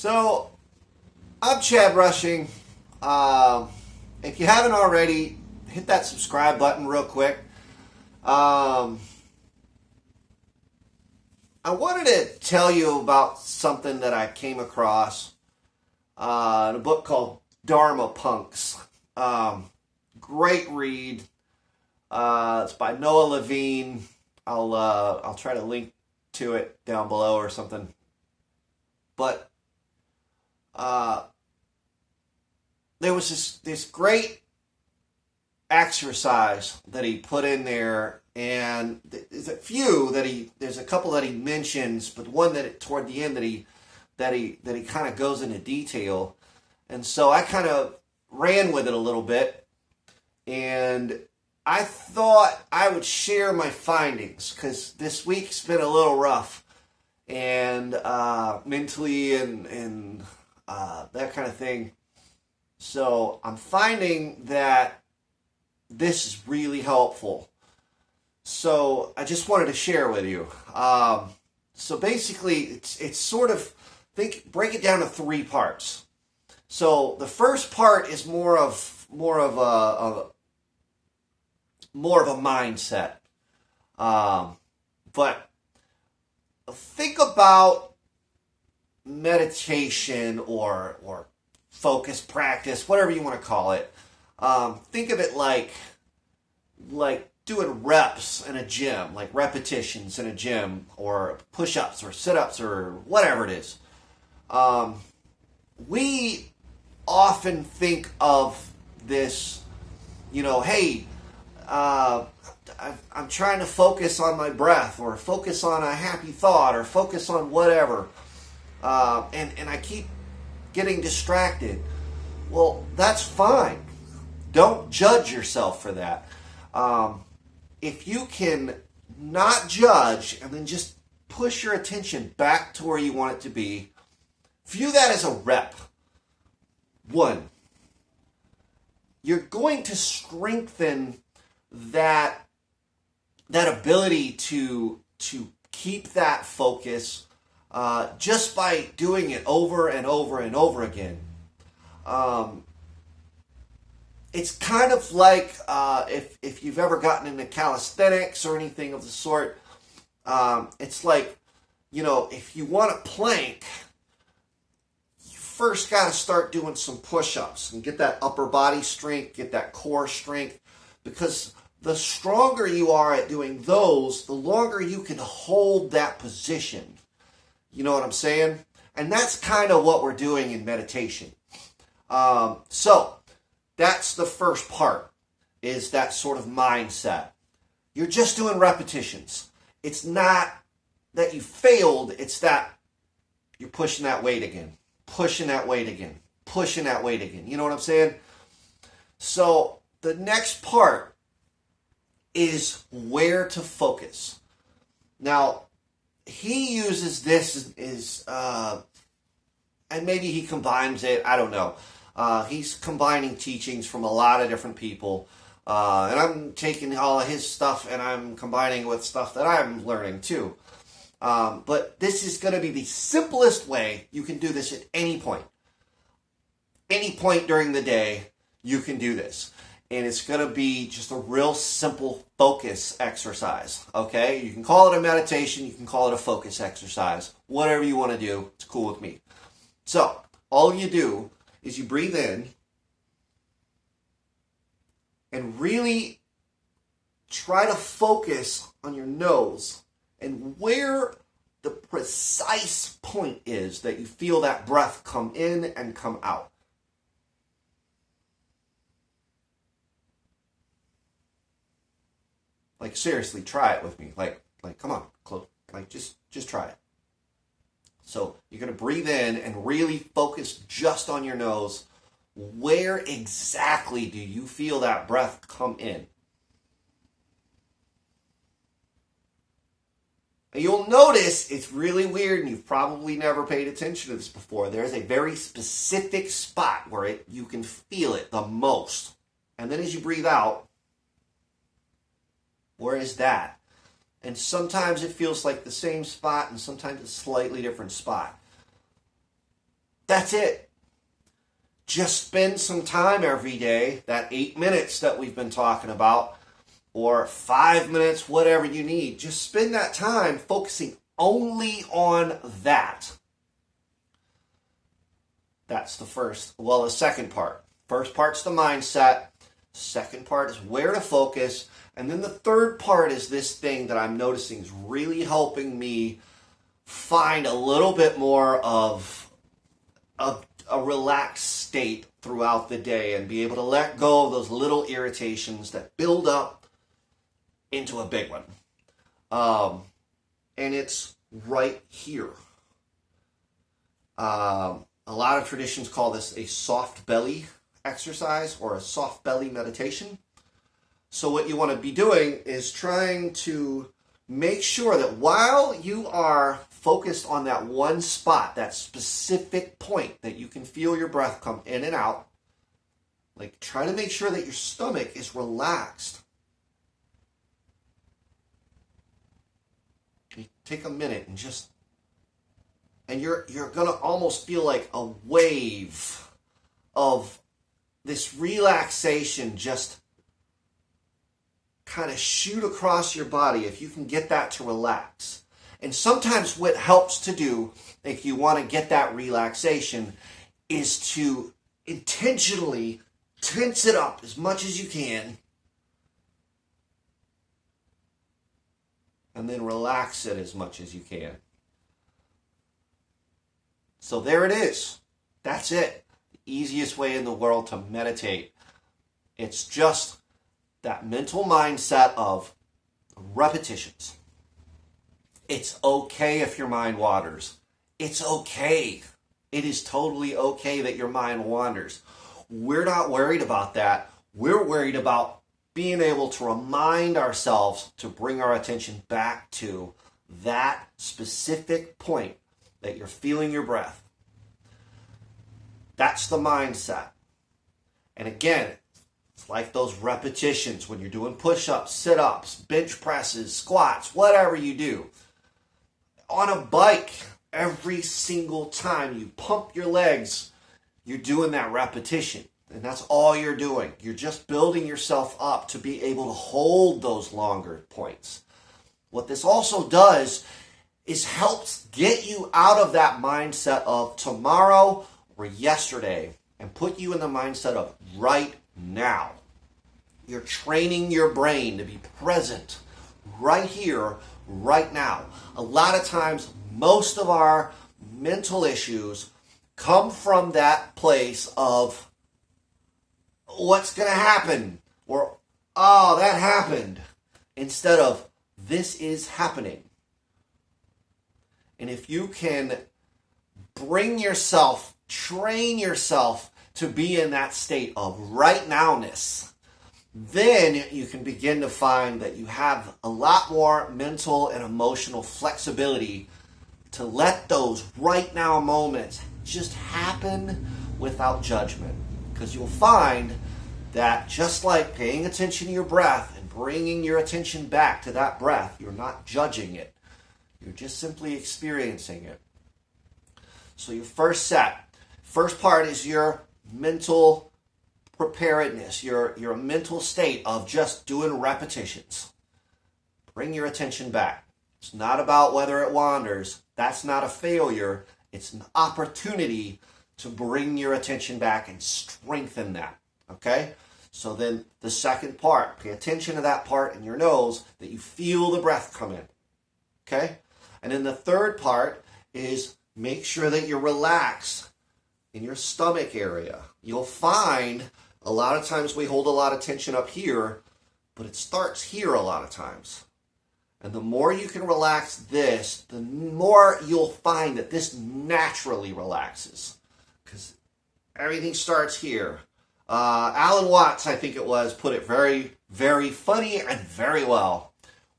So, I'm Chad Rushing. If you haven't already, hit that subscribe button real quick. I wanted to tell you about something that I came across in a book called Dharma Punks. Great read. It's by Noah Levine. I'll try to link to it down below or something. But there was this great exercise that he put in there, and there's a couple that he mentions, but one that toward the end that he kind of goes into detail, and so I kind of ran with it a little bit, and I thought I would share my findings because this week's been a little rough, and mentally and that kind of thing. So I'm finding that this is really helpful. So I just wanted to share with you. So basically, it's sort of break it down to three parts. So the first part is more of a mindset. But think about meditation or focus practice, whatever you want to call it. Think of it like doing reps in a gym, like repetitions in a gym, or push-ups or sit-ups or whatever it is. We often think of this, hey, I'm trying to focus on my breath, or focus on a happy thought, or focus on whatever, and I keep getting distracted. Well, that's fine. Don't judge yourself for that. If you can not judge and then just push your attention back to where you want it to be, view that as a rep. One, you're going to strengthen that ability to keep that focus just by doing it over and over and over again. It's kind of like if you've ever gotten into calisthenics or anything of the sort. It's like, if you want to plank, you first got to start doing some push-ups and get that upper body strength, get that core strength, because the stronger you are at doing those, the longer you can hold that position. You know what I'm saying? And that's kind of what we're doing in meditation. So that's the first part, is that sort of mindset. You're just doing repetitions. It's not that you failed, it's that you're pushing that weight again, pushing that weight again, pushing that weight again. You know what I'm saying? So the next part is where to focus. Now, he uses this and maybe he combines it, I don't know. He's combining teachings from a lot of different people. And I'm taking all of his stuff and I'm combining with stuff that I'm learning too. But this is going to be the simplest way you can do this at any point. Any point during the day, you can do this. And it's going to be just a real simple focus exercise, okay? You can call it a meditation, you can call it a focus exercise. Whatever you want to do, it's cool with me. So, all you do is you breathe in and really try to focus on your nose and where the precise point is that you feel that breath come in and come out. Like, seriously, try it with me. Like, come on, close. Like, just try it. So you're going to breathe in and really focus just on your nose. Where exactly do you feel that breath come in? And you'll notice it's really weird, and you've probably never paid attention to this before. There's a very specific spot where you can feel it the most. And then as you breathe out, where is that? And sometimes it feels like the same spot, and sometimes a slightly different spot. That's it. Just spend some time every day, that 8 minutes that we've been talking about, or 5 minutes, whatever you need. Just spend that time focusing only on that. That's the second part. First part's the mindset. Second part is where to focus. And then the third part is this thing that I'm noticing is really helping me find a little bit more of a relaxed state throughout the day and be able to let go of those little irritations that build up into a big one. And it's right here. A lot of traditions call this a soft belly exercise or a soft belly meditation. So what you want to be doing is trying to make sure that while you are focused on that one spot, that specific point that you can feel your breath come in and out, like try to make sure that your stomach is relaxed. You take a minute and you're going to almost feel like a wave of this relaxation just kind of shoot across your body if you can get that to relax. And sometimes what helps to do, if you want to get that relaxation, is to intentionally tense it up as much as you can and then relax it as much as you can. So there it is. That's it. The easiest way in the world to meditate. It's just that mental mindset of repetitions. It's okay if your mind wanders. It's okay. It is totally okay that your mind wanders. We're not worried about that. We're worried about being able to remind ourselves to bring our attention back to that specific point that you're feeling your breath. That's the mindset. And again, it's like those repetitions when you're doing push-ups, sit-ups, bench presses, squats, whatever you do. On a bike, every single time you pump your legs, you're doing that repetition. And that's all you're doing. You're just building yourself up to be able to hold those longer points. What this also does is helps get you out of that mindset of tomorrow or yesterday and put you in the mindset of right now. You're training your brain to be present right here, right now. A lot of times, most of our mental issues come from that place of what's going to happen or, oh, that happened, instead of this is happening. And if you can train yourself to be in that state of right nowness, then you can begin to find that you have a lot more mental and emotional flexibility to let those right now moments just happen without judgment. Because you'll find that just like paying attention to your breath and bringing your attention back to that breath, you're not judging it. You're just simply experiencing it. So your first part is your mental preparedness, your mental state of just doing repetitions. Bring your attention back. It's not about whether it wanders. That's not a failure. It's an opportunity to bring your attention back and strengthen that. Okay? So then the second part, pay attention to that part in your nose that you feel the breath come in. Okay? And then the third part is make sure that you're relaxed in your stomach area. You'll find a lot of times we hold a lot of tension up here, but it starts here a lot of times. And the more you can relax this, the more you'll find that this naturally relaxes. Because everything starts here. Alan Watts, I think it was, put it very, very funny and very well.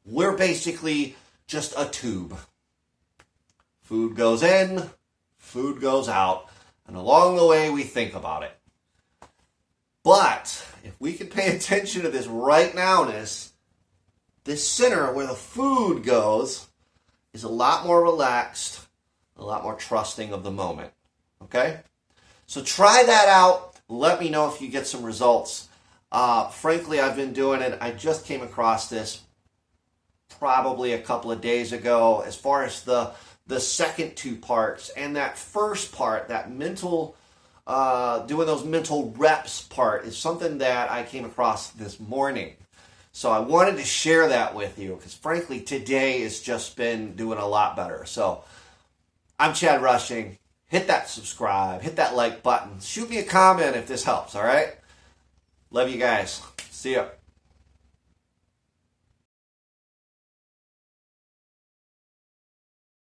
We're basically just a tube. Food goes in, food goes out, and along the way we think about it. But if we can pay attention to this right nowness, this center where the food goes is a lot more relaxed, a lot more trusting of the moment. Okay? So try that out. Let me know if you get some results. Frankly, I've been doing it. I just came across this probably a couple of days ago as far as the second two parts. And that first part, that mental, doing those mental reps part is something that I came across this morning. So I wanted to share that with you because frankly, today has just been doing a lot better. So I'm Chad Rushing. Hit that subscribe, hit that like button. Shoot me a comment if this helps, all right? Love you guys. See ya.